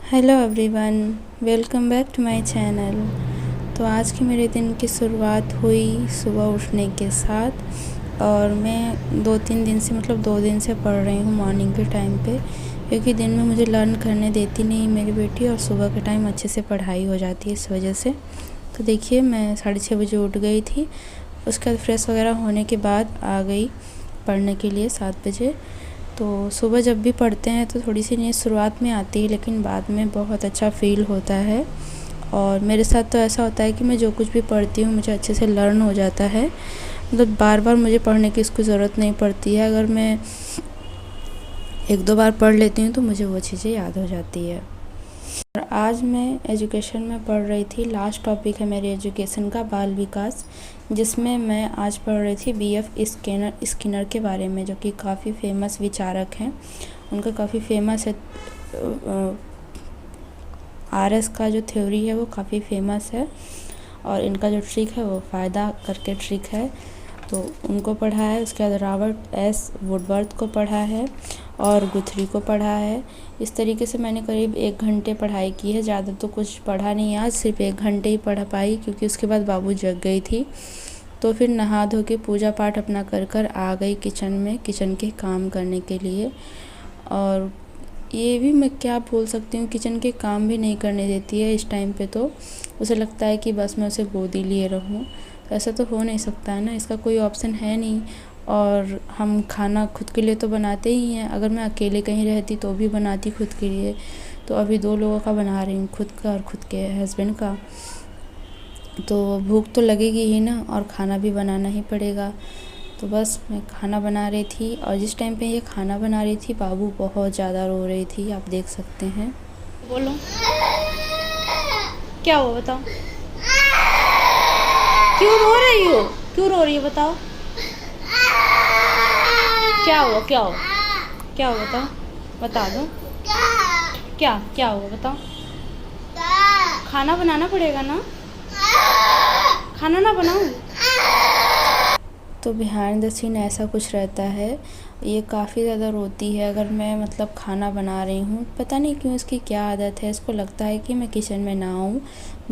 Hello everyone, welcome back to my channel. तो आज की मेरे दिन की शुरुआत हुई सुबह उठने के साथ। और मैं 2-3 दिन से 2 दिन से पढ़ रही हूँ मॉर्निंग के टाइम पे, क्योंकि दिन में मुझे लर्न करने देती नहीं मेरी बेटी, और सुबह के टाइम अच्छे से पढ़ाई हो जाती है इस वजह से। तो देखिए, मैं 6:30 बजे उठ गई थी। उसके बाद फ्रेश वगैरह होने के बाद आ गई पढ़ने के लिए 7 बजे। तो सुबह जब भी पढ़ते हैं तो थोड़ी सी नींद शुरुआत में आती है, लेकिन बाद में बहुत अच्छा फ़ील होता है। और मेरे साथ तो ऐसा होता है कि मैं जो कुछ भी पढ़ती हूँ मुझे अच्छे से लर्न हो जाता है। बार बार मुझे पढ़ने की इसकी ज़रूरत नहीं पड़ती है। अगर मैं 1-2 बार पढ़ लेती हूँ तो मुझे वो चीज़ें याद हो जाती है। और आज मैं एजुकेशन में पढ़ रही थी। लास्ट टॉपिक है मेरी एजुकेशन का, बाल विकास, जिसमें मैं आज पढ़ रही थी B.F. स्किनर के बारे में, जो कि काफ़ी फेमस विचारक हैं। उनका काफ़ी फेमस है RS का जो थ्योरी है वो काफ़ी फेमस है। और इनका जो ट्रिक है वो फ़ायदा करके ट्रिक है, तो उनको पढ़ा है। उसके बाद रॉबर्ट एस वुडवर्थ को पढ़ा है और गुथरी को पढ़ा है। इस तरीके से मैंने करीब 1 घंटे पढ़ाई की है। ज़्यादा तो कुछ पढ़ा नहीं आज, सिर्फ 1 घंटे ही पढ़ पाई, क्योंकि उसके बाद बाबू जग गई थी। तो फिर नहा धो के पूजा पाठ अपना कर आ गई किचन में, किचन के काम करने के लिए। और ये भी मैं क्या बोल सकती हूँ, किचन के काम भी नहीं करने देती है इस टाइम पे। तो उसे लगता है कि बस मैं उसे गोदी लिए रहूँ। ऐसा तो हो नहीं सकता है ना, इसका कोई ऑप्शन है नहीं। और हम खाना खुद के लिए तो बनाते ही हैं। अगर मैं अकेले कहीं रहती तो भी बनाती खुद के लिए। तो अभी 2 लोगों का बना रही हूँ, खुद का और खुद के हस्बैंड का। तो भूख तो लगेगी ही ना, और खाना भी बनाना ही पड़ेगा। तो बस मैं खाना बना रही थी, और जिस टाइम पे ये खाना बना रही थी बाबू बहुत ज़्यादा रो रही थी, आप देख सकते हैं। बोलो, क्या हुआ बताओ? क्यों रो रही हो? क्यों रो रही हो बताओ? क्या हुआ? क्या हुआ? क्या हुआ बताओ? बता दो। क्या क्या हुआ बताओ? खाना बनाना पड़ेगा ना? खाना ना बनाऊं? तो बिहाइंड द सीन ऐसा कुछ रहता है। ये काफ़ी ज़्यादा रोती है अगर मैं खाना बना रही हूँ। पता नहीं क्यों इसकी क्या आदत है, इसको लगता है कि मैं किचन में ना आऊँ,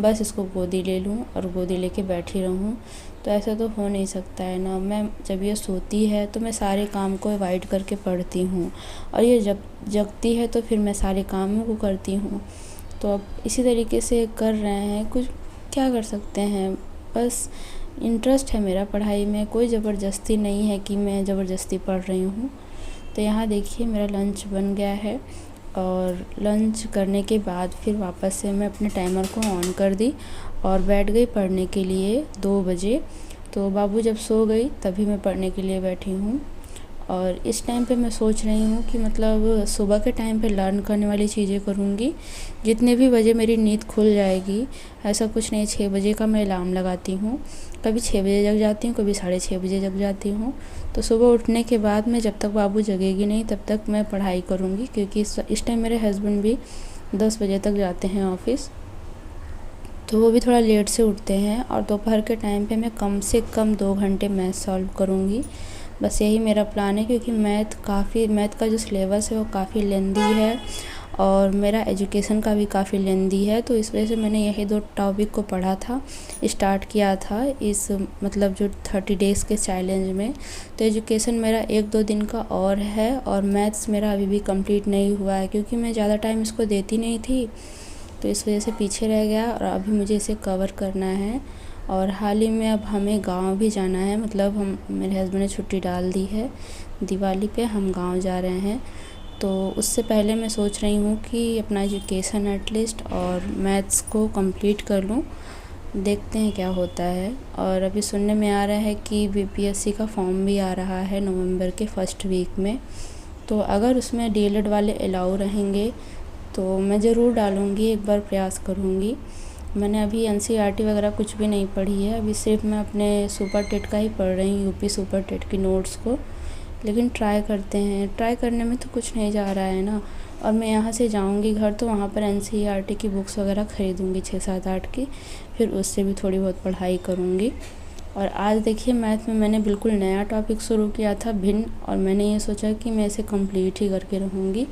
बस इसको गोदी ले लूँ और गोदी लेके बैठी रहूँ। तो ऐसा तो हो नहीं सकता है ना। मैं जब ये सोती है तो मैं सारे काम को अवॉइड करके पढ़ती हूँ, और ये जब जगती है तो फिर मैं सारे कामों को करती हूँ। तो अब इसी तरीके से कर रहे हैं, कुछ क्या कर सकते हैं। बस इंटरेस्ट है मेरा पढ़ाई में, कोई ज़बरदस्ती नहीं है कि मैं ज़बरदस्ती पढ़ रही हूँ। तो यहाँ देखिए मेरा लंच बन गया है, और लंच करने के बाद फिर वापस से मैं अपने टाइमर को ऑन कर दी और बैठ गई पढ़ने के लिए 2 बजे। तो बाबू जब सो गई तभी मैं पढ़ने के लिए बैठी हूँ। और इस टाइम पे मैं सोच रही हूँ कि सुबह के टाइम पे लर्न करने वाली चीज़ें करूँगी। जितने भी बजे मेरी नींद खुल जाएगी, ऐसा कुछ नहीं, 6 बजे का मैं अलार्म लगाती हूँ। कभी 6 बजे जग जाती हूँ, कभी 6:30 बजे जग जाती हूँ। तो सुबह उठने के बाद में जब तक बाबू जगेगी नहीं तब तक मैं पढ़ाई करूँगी, क्योंकि इस टाइम मेरे हस्बैंड भी 10 बजे तक जाते हैं ऑफ़िस। तो वो भी थोड़ा लेट से उठते हैं। और दोपहर के टाइम पे मैं कम से कम 2 घंटे मैथ सॉल्व करूँगी। बस यही मेरा प्लान है, क्योंकि मैथ का जो सिलेबस है वो काफ़ी लेंदी है, और मेरा एजुकेशन का भी काफ़ी लेंदी है। तो इस वजह से मैंने यही 2 टॉपिक को पढ़ा था, स्टार्ट किया था इस जो 30 डेज़ के चैलेंज में। तो एजुकेशन मेरा 1-2 दिन का और है, और मैथ्स मेरा अभी भी कंप्लीट नहीं हुआ है, क्योंकि मैं ज़्यादा टाइम इसको देती नहीं थी, तो इस वजह से पीछे रह गया। और अभी मुझे इसे कवर करना है। और हाल ही में अब हमें गांव भी जाना है, हम मेरे हस्बैंड ने छुट्टी डाल दी है, दिवाली पे हम गांव जा रहे हैं। तो उससे पहले मैं सोच रही हूँ कि अपना एजुकेशन एटलीस्ट और मैथ्स को कंप्लीट कर लूँ, देखते हैं क्या होता है। और अभी सुनने में आ रहा है कि BPSC का फॉर्म भी आ रहा है नवंबर के फर्स्ट वीक में। तो अगर उसमें DLED वाले अलाउ रहेंगे तो मैं ज़रूर डालूँगी, एक बार प्रयास करूँगी। मैंने अभी NCERT वगैरह कुछ भी नहीं पढ़ी है, अभी सिर्फ मैं अपने सुपर टेट का ही पढ़ रही हूँ, यूपी सुपर टेट की नोट्स को। लेकिन ट्राई करते हैं, ट्राई करने में तो कुछ नहीं जा रहा है ना। और मैं यहाँ से जाऊँगी घर तो वहाँ पर NCERT की बुक्स वगैरह ख़रीदूँगी 6-7-8 की, फिर उससे भी थोड़ी बहुत पढ़ाई करूँगी। और आज देखिए मैथ में मैंने बिल्कुल नया टॉपिक शुरू किया था, भिन्न, और मैंने ये सोचा कि मैं इसे कंप्लीट ही करके रहूँगी।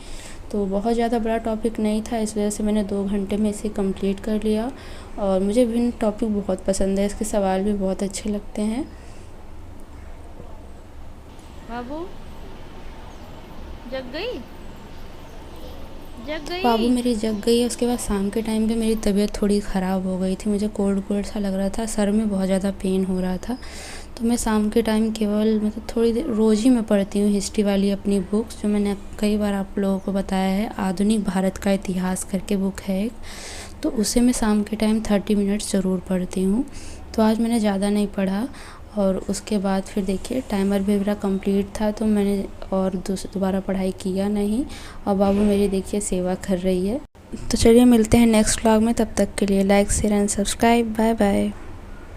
तो बहुत ज़्यादा बड़ा टॉपिक नहीं था, इस वजह से मैंने 2 घंटे में इसे कंप्लीट कर लिया। और मुझे भिन्न टॉपिक बहुत पसंद है, इसके सवाल भी बहुत अच्छे लगते हैं। बाबू जग गई? जग गई? बाबू मेरी जग गई है। उसके बाद शाम के टाइम पे मेरी तबीयत थोड़ी ख़राब हो गई थी, मुझे कोल्ड सा लग रहा था, सर में बहुत ज़्यादा पेन हो रहा था। तो मैं शाम के टाइम केवल मतलब थोड़ी देर रोज़ ही मैं पढ़ती हूँ हिस्ट्री वाली अपनी बुक्स, जो मैंने कई बार आप लोगों को बताया है। आधुनिक भारत का इतिहास करके बुक है एक, तो उसे मैं शाम के टाइम 30 मिनट्स ज़रूर पढ़ती हूँ। तो आज मैंने ज़्यादा नहीं पढ़ा, और उसके बाद फिर देखिए टाइमर भी मेरा कंप्लीट था, तो मैंने और दोबारा पढ़ाई किया नहीं। और बाबू मेरी देखिए सेवा कर रही है। तो चलिए मिलते हैं नेक्स्ट व्लॉग में, तब तक के लिए like share and subscribe. Bye bye.